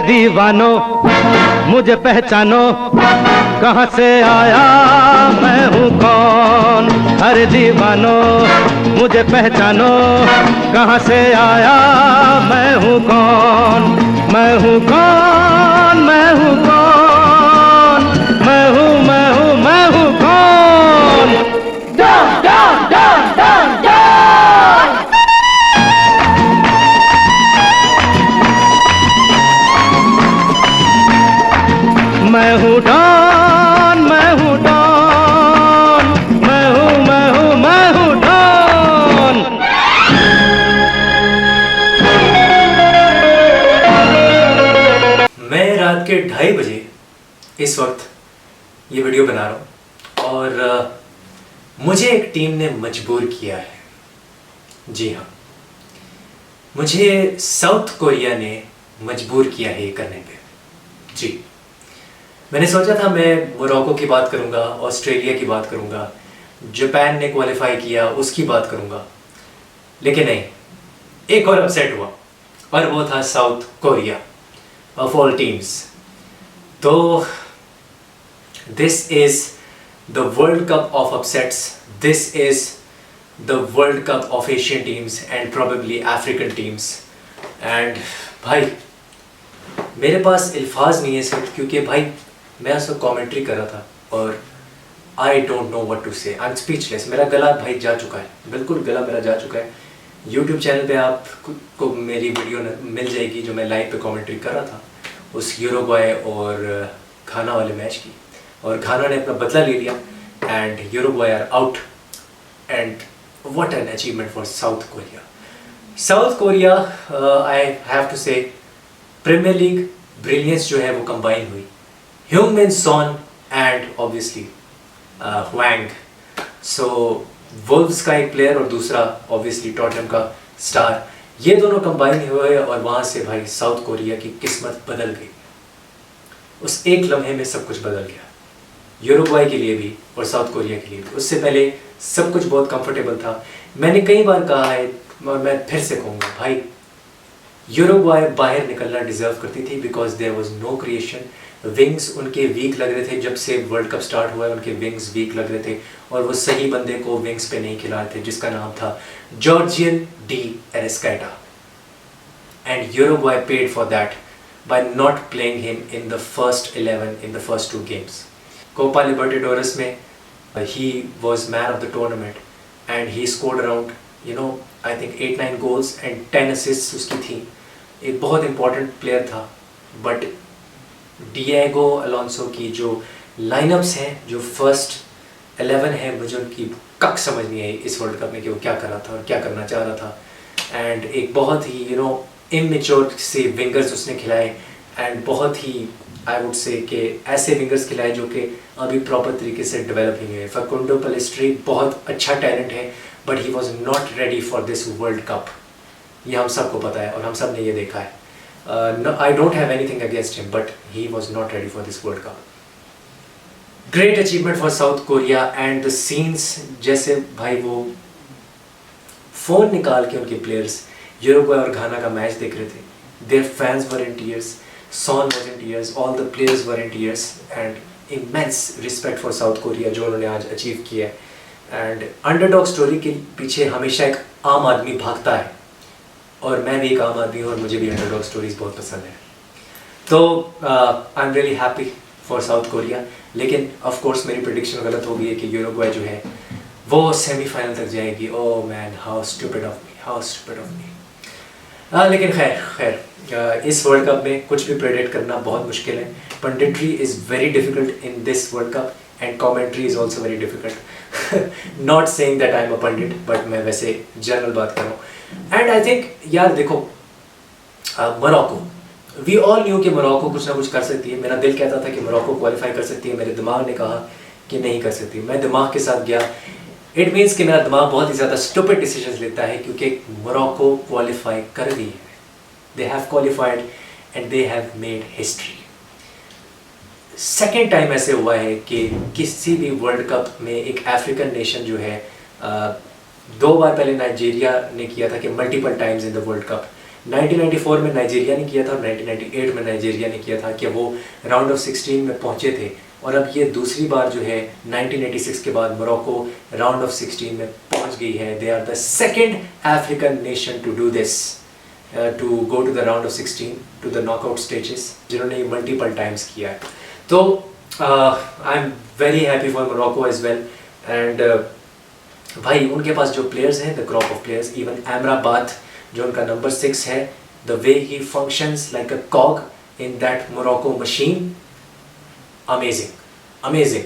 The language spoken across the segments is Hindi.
दीवानो मुझे पहचानो, कहाँ से आया मैं हूँ कौन। अरे दीवानो मुझे पहचानो, कहाँ से आया मैं हूँ कौन। मैं हूँ कौन, मैं हूँ कौन, मैं हूँ मैं हूँ मैं हूँ कौन। Don Don Don Don Don. मैं हूँ डॉन, मैं हूँ डॉन, मैं हूँ मैं हूँ मैं हूँ डॉन। मैं रात के 2:30 बजे इस वक्त ये वीडियो बना रहा हूँ और मुझे एक टीम ने मजबूर किया है। जी हाँ, मुझे साउथ कोरिया ने मजबूर किया है ये करने पे। जी, मैंने सोचा था मैं मोरक्को की बात करूँगा, ऑस्ट्रेलिया की बात करूँगा, जापान ने क्वालिफाई किया उसकी बात करूँगा, लेकिन नहीं, एक और अपसेट हुआ और वो था South Korea of all teams. तो this is the World Cup of upsets, this is the World Cup of Asian teams and probably African teams. And भाई मेरे पास अल्फाज नहीं है सिर्फ, क्योंकि भाई मैं उसको कमेंट्री कर रहा था और I don't know what to say, I am speechless. मेरा गला भाई जा चुका है, बिल्कुल गला मेरा जा चुका है। यूट्यूब चैनल पे आपको मेरी वीडियो मिल जाएगी जो मैं लाइव पे कमेंट्री कर रहा था उस यूरुग्वे और घाना वाले मैच की, और घाना ने अपना बदला ले लिया and Uruguay are out. And what an achievement for South Korea. South Korea, I have to say, Premier League brilliance जो है वो कंबाइन हुई, Heungmin Son and obviously Hwang. So Wolves का एक प्लेयर और दूसरा ऑब्वियसली टॉटनहम का स्टार, ये दोनों कंबाइन हुए और वहाँ से भाई साउथ कोरिया की किस्मत बदल गई। उस एक लम्हे में सब कुछ बदल गया, यूरुग्वे के लिए भी और साउथ कोरिया के लिए भी। उससे पहले सब कुछ बहुत कंफर्टेबल था। मैंने कई बार कहा है और मैं फिर से कहूँगा, भाई यूरुग्वे बाहर निकलना डिजर्व करती थी because there was no creation. Wings उनके वीक लग रहे थे, जब से वर्ल्ड कप स्टार्ट हुआ है उनके विंग्स वीक लग रहे थे और वो सही बंदे को विंग्स पे नहीं खिला रहे थे, जिसका नाम था Giorgian de Arrascaeta. And Uruguay paid for that by not playing him in the first 11 in the first 2 games. Copa Libertadores में he was man of the tournament and he scored around I think 8-9 goals and 10 assists उसकी थी। एक बहुत important player था, but डिएगो अलोंसो की जो लाइनअप्स हैं, जो फर्स्ट 11 है, मुझे उनकी कक समझ नहीं आई इस वर्ल्ड कप में कि वो क्या कर रहा था और क्या करना चाह रहा था। एंड एक बहुत ही इमेच्योर से विंगर्स उसने खिलाए एंड बहुत ही आई वुड से कि ऐसे विंगर्स खिलाए जो कि अभी प्रॉपर तरीके से डेवलप नहीं हुए। फैकुंडो पेलेस्ट्री बहुत अच्छा टैलेंट है but he was not ready for this World cup, ये हम सबको पता है और हम सब ने ये देखा है। I don't have anything against him but he was not ready for this World cup. Great achievement for South Korea and the scenes, जैसे भाई वो फ़ोन निकाल के उनके प्लेयर्स यूरुग्वे और घाना का मैच देख रहे थे, their fans were in tears, Son was in tears, all the players were in tears and immense respect for South Korea जो उन्होंने आज अचीव किया है। एंड अंडरडॉग स्टोरी के पीछे हमेशा एक आम आदमी भागता है और मैं भी एक आम आदमी हूँ और मुझे भी अंडरडॉग स्टोरीज बहुत पसंद है। तो I am really happy for South Korea, लेकिन ऑफ कोर्स मेरी प्रेडिक्शन गलत हो गई है कि यूरुग्वे जो है वो सेमीफाइनल तक जाएगी। Oh man, how stupid of me, how stupid of me. लेकिन खैर इस वर्ल्ड कप में कुछ भी प्रेडिक्ट करना बहुत मुश्किल है। Punditry is very difficult in this World Cup and commentary is also very difficult. Not saying that I am a pundit, but मैं वैसे जनरल बात कर रहा हूँ। एंड आई थिंक यार देखो, मोरक्को, वी ऑल न्यू कि मोरक्को कुछ ना कुछ कर सकती है। मेरा दिल कहता था कि मोरक्को क्वालिफाई कर सकती है, मेरे दिमाग ने कहा कि नहीं कर सकती। मैं दिमाग के साथ गया, इट मीन्स कि मेरा दिमाग बहुत ही ज़्यादा स्टूपिड डिसीजंस लेता है, क्योंकि मोरक्को क्वालिफाई कर दी है, they have qualified and they have made history. Second time ऐसे हुआ है कि किसी भी वर्ल्ड कप में एक अफ्रीकन नेशन जो है, 2 बार पहले नाइजीरिया ने किया था कि multiple times in the World cup, 1994 में नाइजीरिया ने किया था और 1998 में नाइजीरिया ने किया था कि वो राउंड ऑफ 16 में पहुंचे थे, और अब ये दूसरी बार जो है 1986 के बाद मोरक्को राउंड ऑफ 16 में पहुंच गई है। They are the second African nation to do this, to go to the round of 16 to the knockout stages, जिन्होंने ये मल्टीपल टाइम्स किया है। तो I am very happy for Morocco as well. And भाई उनके पास जो प्लेयर्स हैं, the crop of players, even Amrabat जो उनका नंबर 6 है, the way he functions like a cog in that Morocco machine, amazing amazing.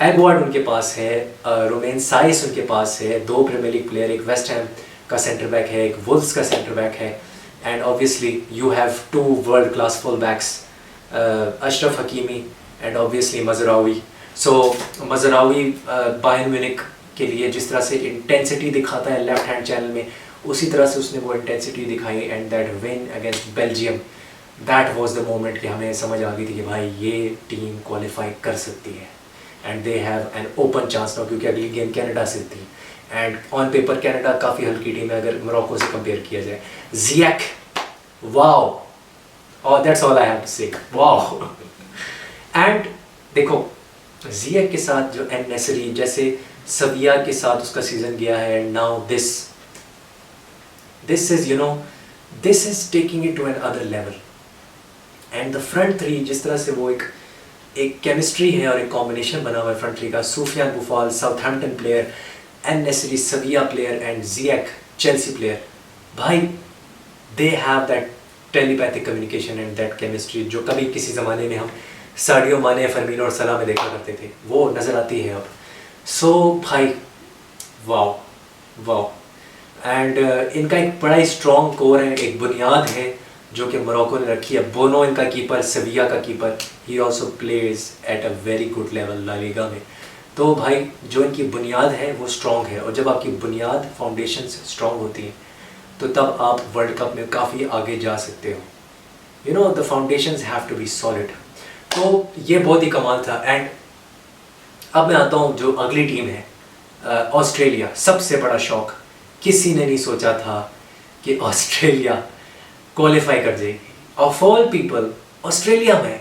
एगवार्ड उनके पास है, रोमेन साइस उनके पास है, 2 प्रीमियर लीग प्लेयर, एक वेस्ट हैम का सेंटर बैक है, एक वुल्व्स का सेंटर बैक है, and obviously you have 2 world class full backs, Achraf Hakimi and obviously Mazraoui. So Mazraoui Bayern Munich के लिए जिस तरह से इंटेंसिटी दिखाता है लेफ्ट हैंड चैनल में, उसी तरह से उसने वो इंटेंसिटी दिखाई, and that win against Belgium, that was the moment कि हमें समझ आ गई थी कि भाई ये टीम क्वालिफाई कर सकती है, and they have an open chance now, क्योंकि अगली गेम कनाडा से थी, एंड ऑन पेपर कनाडा काफ़ी हल्की टीम है अगर मोरक्को से कंपेयर किया जाए। जियाक, वाओ, और that's all I have to say, wow. And देखो जियाक के साथ जो एन नेसरी, जैसे सविया के साथ उसका सीजन गया है, and now this is this is taking it to another level. And the front three, जिस तरह से वो एक केमिस्ट्री है और एक कॉम्बिनेशन बना हुआ है फ्रंट थ्री का, Sofiane Boufal Southampton player, En Nesyri Sevilla player, and Ziyech Chelsea player, भाई they have that telepathic communication and that chemistry जो कभी किसी ज़माने में हम साडियो माने, फर्मीनो और सलाह में देखा करते थे, वो नज़र आती है अब। सो भाई वाओ वाओ। एंड इनका एक बड़ा ही स्ट्रॉन्ग कोर है, एक बुनियाद है जो कि मोरक्को ने रखी है। बोनो इनका कीपर, सेविया का keeper, he also plays at a very good level La Liga में। तो भाई जो इनकी बुनियाद है वो स्ट्रॉन्ग है, और जब आपकी बुनियाद फाउंडेशन स्ट्रॉन्ग होती है तो तब आप वर्ल्ड कप में काफ़ी आगे जा सकते हो। You know the foundations have to be solid. तो ये बहुत ही कमाल था। एंड अब मैं आता हूँ जो अगली टीम है, ऑस्ट्रेलिया। सबसे बड़ा शौक, किसी ने नहीं सोचा था कि ऑस्ट्रेलिया क्वालिफाई कर जाएगी, ऑफ ऑल पीपल ऑस्ट्रेलिया में।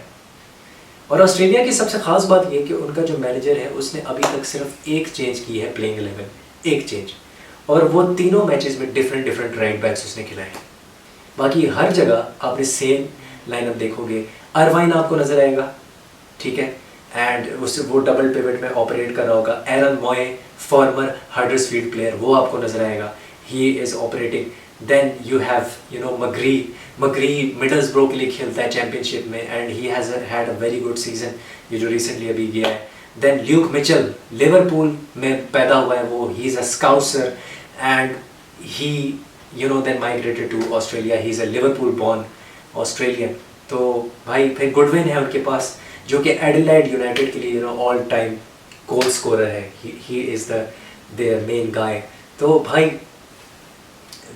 और ऑस्ट्रेलिया की सबसे खास बात ये कि उनका जो मैनेजर है उसने अभी तक सिर्फ एक चेंज की है प्लेइंग 11, एक चेंज, और वो तीनों मैचेस में डिफरेंट राइट बैक्स उसने खिलाए। बाकी हर जगह आपने सेम लाइनअप देखोगे। अरवाइन आपको नजर आएगा, ठीक है, एंड उससे वो डबल पिवट में ऑपरेट कर रहा होगा। Aaron Mooy, former Huddersfield player, वो आपको नजर आएगा, he is operating. Then you have McGree Middlesbrough के लिए खेलता है चैंपियनशिप में, and he has had a very good season, ये जो रिसेंटली अभी गया है। देन ल्यूक मिचेल, लिवरपूल में पैदा हुआ है वो, he is a Scouser, and he then migrated to Australia, he is a Liverpool born Australian. तो भाई फिर गुडविन है उनके पास, जो कि एडिलेड यूनाइटेड के लिए ऑल टाइम गोल स्कोरर है, he is their main guy. तो भाई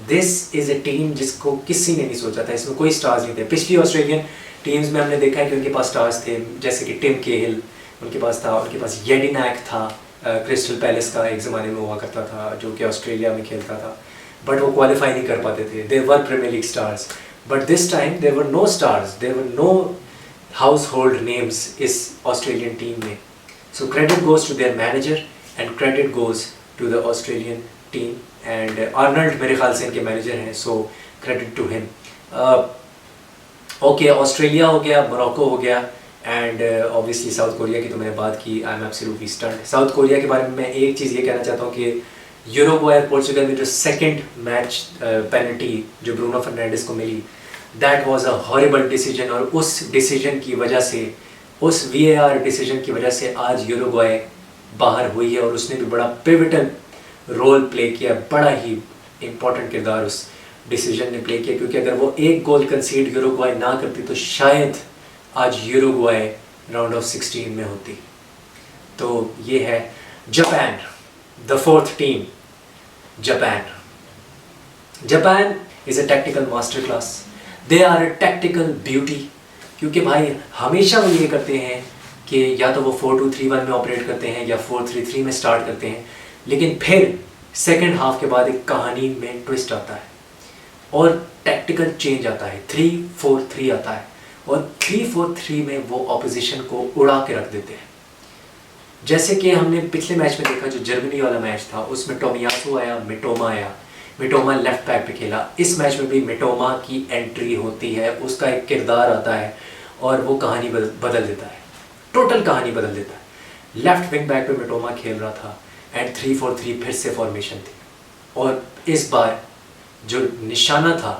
दिस इज़ अ टीम जिसको किसी ने नहीं सोचा था, इसमें कोई स्टार्स नहीं थे। पिछली ऑस्ट्रेलियन टीम्स में हमने देखा है कि उनके पास स्टार्स थे, जैसे कि टिम केहिल उनके पास था, उनके पास येडिनैक था, क्रिस्टल पैलेस का एक ज़माने में हुआ करता था, जो कि ऑस्ट्रेलिया में खेलता था, बट वो क्वालिफाई नहीं कर पाते थे। They were premier league stars, but this time there were no stars, there were no household names इस ऑस्ट्रेलियन टीम में। So credit goes to their manager and credit goes to the Australian team. And Arnold मेरे ख्याल से इनके मैनेजर हैं, so credit to him. Okay, Australia हो गया, मोरक्को हो गया, एंड ऑब्वियसली साउथ कोरिया की तो मैंने बात की। I am absolutely stunned. South Korea के बारे में मैं एक चीज़ ये कहना चाहता हूँ कि यूरुग्वाय पोर्चुगल में जो सेकंड मैच पेनल्टी जो ब्रूनो फर्नांडिस को मिली, that was a horrible decision, और उस डिसीजन की वजह से, उस VAR डिसीजन की वजह से आज यूरुग्वाय बाहर हुई है, और उसने भी बड़ा पिवटल रोल प्ले किया, बड़ा ही इम्पोर्टेंट किरदार उस डिसीजन ने प्ले किया, क्योंकि अगर वो एक गोल कंसीड यूरुग्वाय ना करती तो शायद आज यूरुग्वाय राउंड ऑफ 16 में होती। तो ये है Japan, the fourth team. Japan is a technical master class, they are a technical beauty, क्योंकि भाई हमेशा वो ये करते हैं कि या तो वो 4-2-3-1 में ऑपरेट करते हैं या 4-3-3 में स्टार्ट करते हैं, लेकिन फिर सेकेंड हाफ के बाद एक कहानी में ट्विस्ट आता है, और टैक्टिकल चेंज आता है, 3-4-3 आता है, और 3-4-3 में वो ऑपोजिशन को उड़ा के रख देते हैं। जैसे कि हमने पिछले मैच में देखा, जो जर्मनी वाला मैच था, उसमें टोमियासू आया, मिटोमा आया, मिटोमा लेफ्ट बैक पे खेला। इस मैच में भी मिटोमा की एंट्री होती है, उसका एक किरदार आता है और वो कहानी बदल देता है, टोटल कहानी बदल देता है। लेफ्ट विंग बैक पे मिटोमा खेल रहा था एंड 3-4-3 फिर से फॉर्मेशन थी, और इस बार जो निशाना था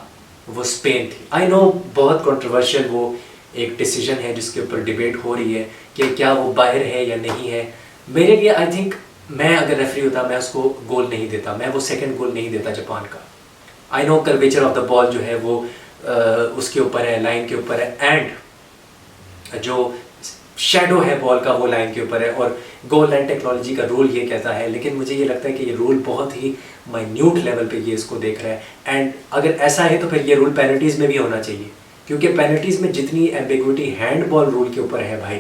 वो स्पेन थी। आई नो बहुत कंट्रोवर्शियल वो एक डिसीजन है जिसके ऊपर डिबेट हो रही है कि क्या वो बाहर है या नहीं है। मेरे लिए आई थिंक, मैं अगर रेफरी होता मैं उसको गोल नहीं देता, मैं वो सेकंड गोल नहीं देता जापान का। I know curvature of the ball जो है वो उसके ऊपर है, लाइन के ऊपर है, एंड जो शेडो है बॉल का वो लाइन के ऊपर है, और गोल लाइन टेक्नोलॉजी का रूल ये कहता है। लेकिन मुझे ये लगता है कि ये रूल बहुत ही माइन्यूट लेवल पे ये इसको देख रहा है, एंड अगर ऐसा है तो फिर ये रूल पेनल्टीज़ में भी होना चाहिए, क्योंकि पेनल्टीज़ में जितनी एम्बिग्विटी हैंडबॉल रूल के ऊपर है भाई,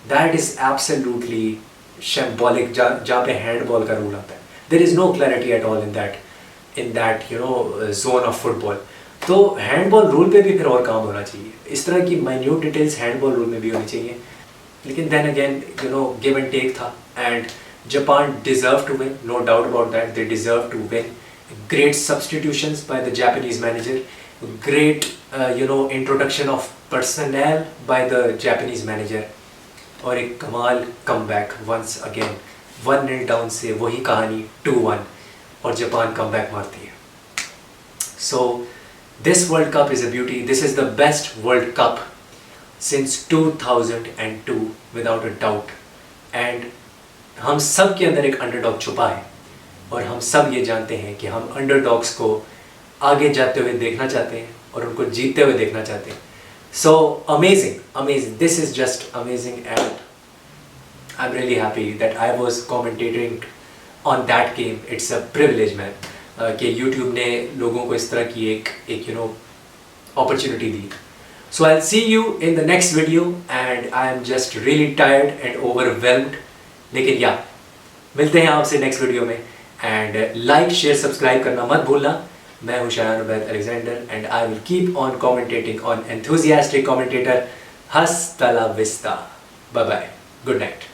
दैट इज़ एब्सोल्युटली शैम्बॉलिक। जहाँ पे हैंडबॉल का रूल आता है, there is no clarity at all in that you know zone of football. तो हैंडबॉल रूल पे भी फिर और काम होना चाहिए, इस तरह की माइन्यूट डिटेल्स हैंडबॉल रूल में भी होनी चाहिए। लेकिन then again you know give and take था, and Japan deserve to win, no doubt about that, they deserve to win. Great substitutions by the Japanese manager, great introduction of personnel by the Japanese manager, और एक कमाल कमबैक वंस अगेन, 1-0 डाउन से वही कहानी 2-1 और जापान कमबैक मारती है। So this World cup is a beauty, this is the best world cup since 2002 without a doubt, and हम सब के अंदर एक अंडरडॉग छुपा है, और हम सब ये जानते हैं कि हम अंडरडॉग्स को आगे जाते हुए देखना चाहते हैं और उनको जीतते हुए देखना चाहते हैं। So amazing, this is just amazing, and I am really happy that I was commentating on that game. It's a privilege man कि यूट्यूब ने लोगों को इस तरह की एक अपॉर्चुनिटी दी। So I will see you in the next video, and I am just really tired and overwhelmed, लेकिन या मिलते हैं आपसे नेक्स्ट वीडियो में, एंड लाइक शेयर सब्सक्राइब करना मत भूलना। मैं हूं Shayan Ubaid Alexander, and I will keep on commentating on enthusiastic commentator. Hasta la vista, bye bye, good night.